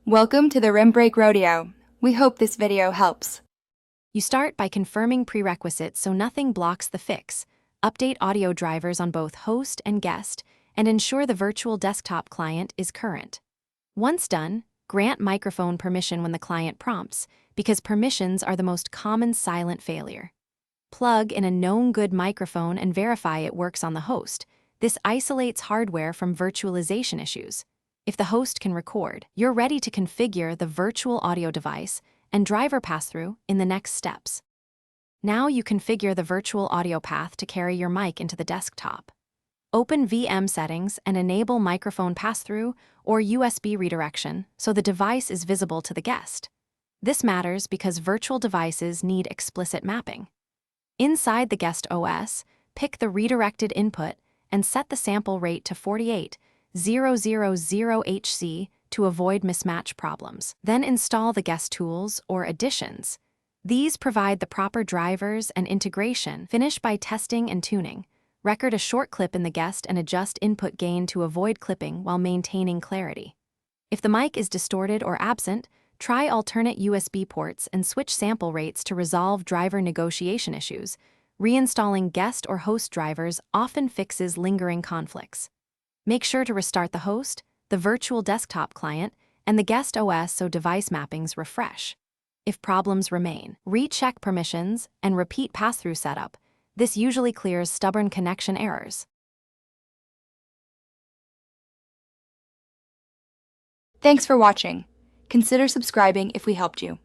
Welcome to the Rim Break Rodeo. We hope this video helps. You start by confirming prerequisites so nothing blocks the fix. Update audio drivers on both host and guest, and ensure the virtual desktop client is current. Once done, grant microphone permission when the client prompts, because permissions are the most common silent failure. Plug in a known good microphone and verify it works on the host. This isolates hardware from virtualization issues. If the host can record, you're ready to configure the virtual audio device and driver pass-through in the next steps. Now you configure the virtual audio path to carry your mic into the desktop. Open VM settings and enable microphone pass-through or USB redirection so the device is visible to the guest. This matters because virtual devices need explicit mapping. Inside the guest OS, pick the redirected input and set the sample rate to 48,000 HC to avoid mismatch problems. Then install the guest tools or additions. These provide the proper drivers and integration. Finish by testing and tuning. Record a short clip in the guest and adjust input gain to avoid clipping while maintaining clarity. If the mic is distorted or absent, try alternate USB ports and switch sample rates to resolve driver negotiation issues. Reinstalling guest or host drivers often fixes lingering conflicts. Make sure to restart the host, the virtual desktop client, and the guest OS so device mappings refresh. If problems remain, recheck permissions and repeat pass-through setup. This usually clears stubborn connection errors. Thanks for watching. Consider subscribing if we helped you.